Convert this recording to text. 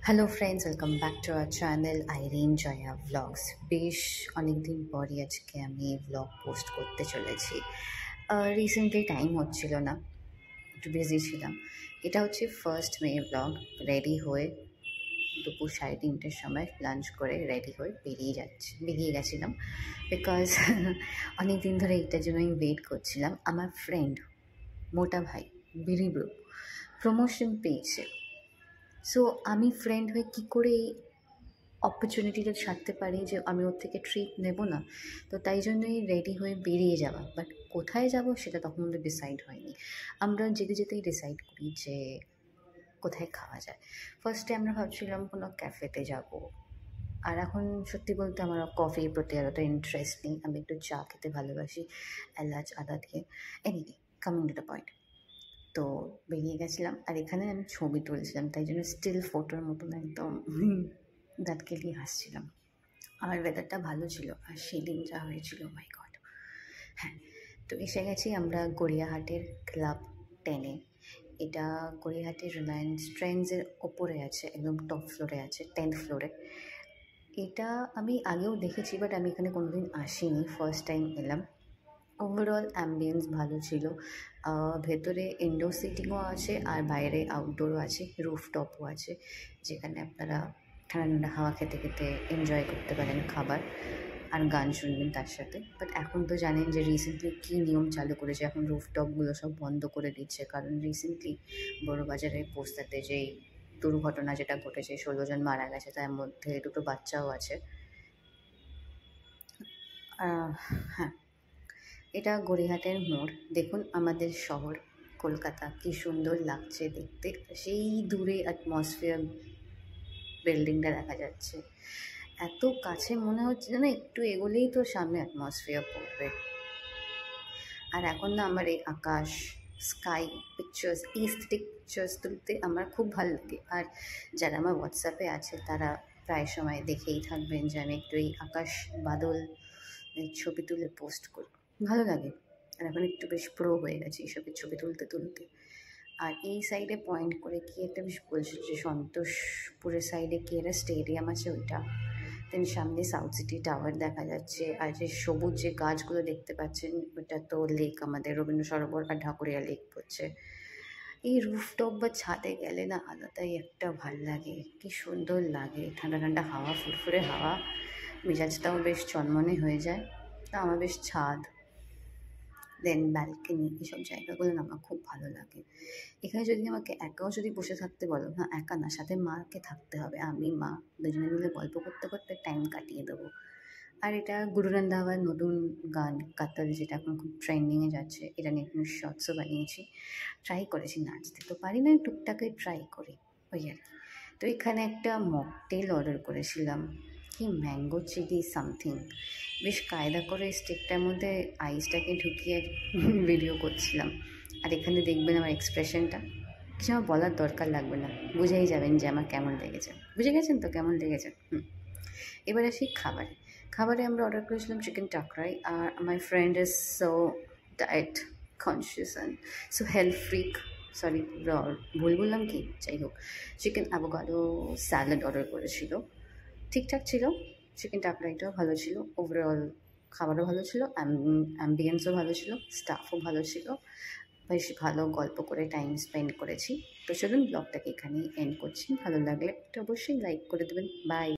Hello friends, welcome back to our channel Irin Joya vlogs. বেশ অনেকদিন পরই আজকে আমি ভ্লগ পোস্ট করতে চলেছি। রিসেন্টলি টাইম হচ্ছিল না, একটু বিজি ছিলাম। এটা হচ্ছে 1st মে ভ্লগ। রেডি হয়ে দুপুর 3:30-র সময় লাঞ্চ করে রেডি হয়ে বেরিয়ে গেছিলাম বিকজ অনেক দিন ধরে এটার জন্য আমি ওয়েট করছিলাম। আমার ফ্রেন্ড মোটা ভাই বিরিব্রো প্রমোশন পেয়েছে। সো আমি ফ্রেন্ড হয়ে কী করে এই অপরচুনিটিটা ছাড়তে পারি যে আমি ওর থেকে ট্রিট নেব না। তো তাই জন্যই রেডি হয়ে বেরিয়ে যাওয়া, বাট কোথায় যাব সেটা তখন আমাদের ডিসাইড হয়নি। আমরা যেতে যেতেই ডিসাইড করি যে কোথায় খাওয়া যায়। ফার্স্টে আমরা ভাবছিলাম কোনো ক্যাফেতে যাব, আর এখন সত্যি বলতে আমার কফির প্রতি এতটা ইন্টারেস্ট নেই। আমি একটু চা খেতে ভালোবাসি, এলাচ আদা দিয়ে। Anyway, coming to the point. তো বেরিয়ে গেছিলাম, আর এখানে আমি ছবি তুলছিলাম, তাই জন্য স্টিল ফটোর মতন একদম দাঁত কেলিয়ে হাসছিলাম। আমার ওয়েদারটা ভালো ছিল, আর সেদিন যা হয়েছিল মাই গড। হ্যাঁ, তো এসে গেছি আমরা গড়িয়াহাটের ক্লাব 10-এ। এটা গড়িয়াহাটের রিলায়েন্স ট্রেন্ডসের ওপরে আছে, একদম টপ ফ্লোরে আছে, 10th ফ্লোরে। এটা আমি আগেও দেখেছি, বাট আমি এখানে কোনোদিন আসিনি, ফার্স্ট টাইম এলাম। ওভারঅল অ্যাম্বিয়েন্স ভালো ছিল। ভেতরে ইনডোর সিটিংও আছে, আর বাইরে আউটডোরও আছে, রুফটপও আছে, যেখানে আপনারা ঠান্ডা ঠান্ডা হাওয়া খেতে খেতে এনজয় করতে পারেন খাবার, আর গান শুনবেন তার সাথে। বাট এখন তো জানেন যে রিসেন্টলি কী নিয়ম চালু করেছে, এখন রুফটপগুলো সব বন্ধ করে দিচ্ছে, কারণ রিসেন্টলি বড়বাজারে পোস্তাতে যেই দুর্ঘটনা যেটা ঘটেছে, 16 জন মারা গেছে, তার মধ্যে 2টো বাচ্চাও আছে। হ্যাঁ, এটা গড়িয়াহাটের মোড়। দেখুন আমাদের শহর কলকাতা কী সুন্দর লাগছে দেখতে। সেই দূরে অ্যাটমসফিয়ার বিল্ডিংটা দেখা যাচ্ছে, এত কাছে মনে হচ্ছে যেন একটু এগোলেই তো সামনে অ্যাটমসফিয়ার পড়বে। আর এখন না আমার এই আকাশ, স্কাই পিকচার্স, এস্থেটিক পিকচার্স তুলতে আমার খুব ভালো লাগে। আর যারা আমার হোয়াটসঅ্যাপে আছে তারা প্রায় সময় দেখেই থাকবেন যে আমি একটু এই আকাশ বাদল ছবি তুলে পোস্ট করি, ভালো লাগে। আর এখন একটু বেশ প্রো হয়ে গেছে এইসবের ছবি তুলতে তুলতে। আর এই সাইডে পয়েন্ট করে কি একটা বেশ বলছিল যে সন্তোষপুরের সাইডে কি একটা স্টেডিয়াম আছে ওইটা। দেন সামনে সাউথ সিটি টাওয়ার দেখা যাচ্ছে, আর যে সবুজ যে গাছগুলো দেখতে পাচ্ছেন ওটা তো লেক, আমাদের রবীন্দ্র সরোবর আর ঢাকুরিয়া লেক পড়ছে। এই রুফটপ বা ছাদে গেলে না আলাদাই একটা ভাল লাগে, কি সুন্দর লাগে, ঠান্ডা ঠান্ডা হাওয়া, ফুরফুরে হাওয়া, মেজাজটাও বেশ চনমনে হয়ে যায়। তা আমার বেশ ছাদ, দেন ব্যালকনি, এইসব জায়গাগুলো না আমার খুব ভালো লাগে। এখানে যদি আমাকে একাও যদি বসে থাকতে বলো, না একা না, সাথে মাকে থাকতে হবে, আমি মা দুজনে মিলে গল্প করতে করতে টাইম কাটিয়ে দেবো। আর এটা গুরু রন্ধাওয়ার নতুন গান কাতাল, যেটা এখন খুব ট্রেন্ডিংয়ে যাচ্ছে, এটা নিয়ে কোনো শর্টসও বানিয়েছি, ট্রাই করেছি, নাচতে তো পারি না, টুকটাকে ট্রাই করি ওই আর কি। তো এখানে একটা মকটেল অর্ডার করেছিলাম, কি ম্যাঙ্গো চিলি সামথিং, বেশ কায়দা করে স্টিকটার মধ্যে আইসটাকে ঢুকিয়ে ভিডিও করছিলাম। আর এখানে দেখবেন আমার এক্সপ্রেশনটা, কিছু আমার বলার দরকার লাগবে না, বুঝেই যাবেন যে আমার কেমন লেগেছে। বুঝে গেছেন তো কেমন লেগেছে? এবার আসি খাবারে। খাবারে আমরা অর্ডার করেছিলাম চিকেন টাকরাই, আর my friend is so diet conscious and so health freak, sorry ভুল বললাম কি, যাই হোক, চিকেন অ্যাভোকাডো স্যালাড অর্ডার করেছিল। ঠিকঠাক ছিল, চিকেন টাকরাইটাও ভালো ছিল, ওভারঅল খাবারও ভালো ছিল, অ্যাম্বিয়েন্সও ভালো ছিল, স্টাফও ভালো ছিল, বেশ ভালো গল্প করে টাইম স্পেন্ড করেছি। তো চলুন ব্লগটাকে এখানেই এন্ড করছি। ভালো লাগলে একটা অবশ্যই লাইক করে দেবেন। বাই।